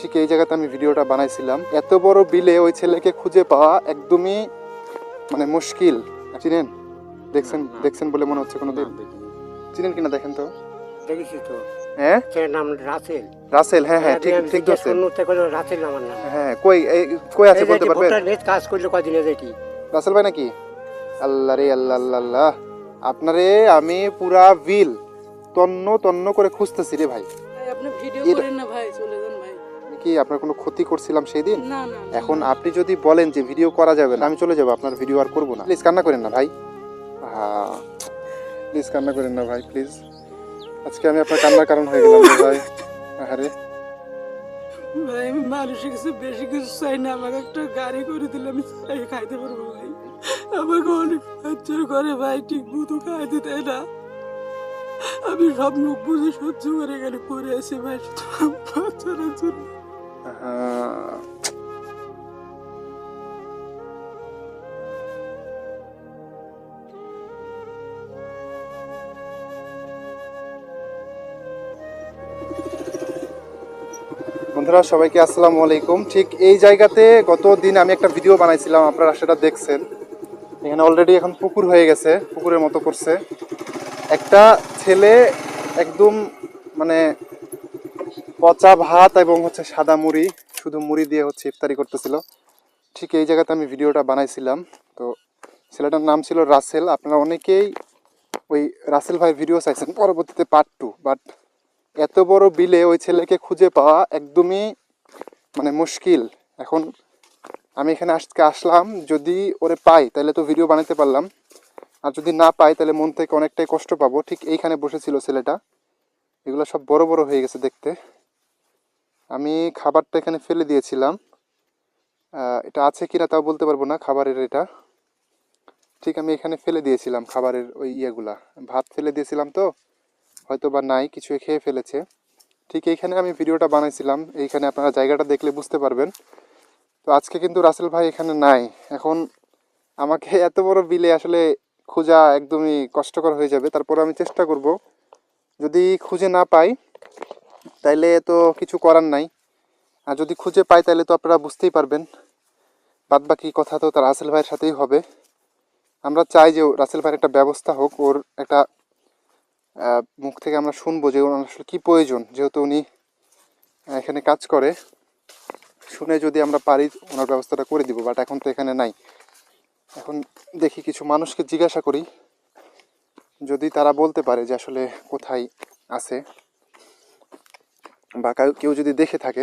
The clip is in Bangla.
ঠিক এই জায়গাতে আমি ভিডিওটা বানাইছিলাম। এত বড় বিলে ওই ছেলেকে খুঁজে পাওয়া একদমই মানে মুশকিল। চিনেন? দেখছেন বলে মনে হচ্ছে কোনোদিন? চিনেন কিনা দেখেন তো। দেখেছি তো। হ্যাঁ, ছেলের নাম রাসেল। রাসেল। হ্যাঁ হ্যাঁ, ঠিক ঠিক জিজ্ঞেস ধরছেন। করলো রাসেল আমার নাম। হ্যাঁ, কই আছে বলতে পারবেন? ভোটার লিস্ট কাজ করলো কদিন যেটি। রাসেল ভাই নাকি? আল্লাহ রে আল্লাহ আল্লাহ আল্লাহ, আপনারে আমি পুরা বিল তন্ন তন্ন করে খুঁজতেছি রে ভাই। আপনি ভিডিও এর- করেন না ভাই, চলে যান ভাই। আমি কি আপনার কোনো ক্ষতি করছিলাম সেই দিন? না না না, এখন না। আপনি যদি বলেন যে ভিডিও করা যাবে না, আমি চলে যাবো, আপনার ভিডিও আর করবো না। প্লিজ কান্না করেন না ভাই, হ্যাঁ প্লিজ কান্না করেন না ভাই প্লিজ। আজকে আমি আপনার কান্নার কারণ হয়ে গেলাম রে ভাই। আরে ভাই আমি মানুষের কাছে বেশি কিছু চাই না, আমাকে একটা গাড়ি করে দিলে আমি চাই খাইতে পারবো ভাই। আমাকে অনেক সাহায্য করে ভাই, ঠিক মতো খাইতে দেয় না। আমি সব মুখ বুঝে সহ্য করে গেলে করে আছি ভাই, শুধু বাচ্চাদের জন্য। হ্যাঁ, বন্ধুরা সবাইকে আসসালামু আলাইকুম। ঠিক এই জায়গাতে গত দিন আমি একটা ভিডিও বানাইছিলাম, আপনারা সেটা দেখছেন। এখানে অলরেডি এখন পুকুর হয়ে গেছে, পুকুরের মতো করছে। একটা ছেলে একদম মানে পচা ভাত এবং হচ্ছে সাদা মুড়ি, শুধু মুড়ি দিয়ে হচ্ছে ইফতারি করতেছিল। ঠিক এই জায়গাতে আমি ভিডিওটা বানাইছিলাম। তো ছেলেটার নাম ছিল রাসেল। আপনারা অনেকেই ওই রাসেল ভাই ভিডিও চাইছেন পরবর্তীতে পার্ট 2, বাট এত বড় বিলে ওই ছেলেকে খুঁজে পাওয়া একদমই মানে মুশকিল। এখন আমি এখানে আজকে আসলাম, যদি ওরে পাই তাহলে তো ভিডিও বানাতে পারলাম, আর যদি না পাই তাহলে মন থেকে অনেকটাই কষ্ট পাবো। ঠিক এইখানে বসেছিল ছেলেটা, এগুলো সব বড় বড় হয়ে গেছে দেখতে। আমি খাবারটা এখানে ফেলে দিয়েছিলাম, এটা আছে কিনা তাও বলতে পারবো না খাবারের এটা। ঠিক আমি এখানে ফেলে দিয়েছিলাম খাবারের ওই ইয়েগুলা, ভাত ফেলে দিয়েছিলাম তো হয়তো বা নাই, কিছু খেয়ে ফেলেছে। ঠিক এইখানে আমি ভিডিওটা বানাইছিলাম, এইখানে আপনারা জায়গাটা দেখলে বুঝতে পারবেন। তো আজকে কিন্তু রাসেল ভাই এখানে নাই। এখন আমাকে এত বড় বিলে আসলে খোঁজা একদমই কষ্টকর হয়ে যাবে। তারপর আমি চেষ্টা করব, যদি খুঁজে না পাই তাইলে তো কিছু করার নাই, আর যদি খুঁজে পাই তাহলে তো আপনারা বুঝতেই পারবেন। বাদ বাকি কথা তো তার রাসেল ভাইয়ের সাথেই হবে। আমরা চাই যে রাসেল ভাইয়ের একটা ব্যবস্থা হোক, ওর একটা মুখ থেকে আমরা শুনবো যে ওর আসলে কী প্রয়োজন, যেহেতু উনি এখানে কাজ করে। শুনে যদি আমরা পারি ওনার ব্যবস্থাটা করে দিব, বাট এখন তো এখানে নাই। এখন দেখি কিছু মানুষকে জিজ্ঞাসা করি, যদি তারা বলতে পারে যে আসলে কোথায় আছে বা কেউ যদি দেখে থাকে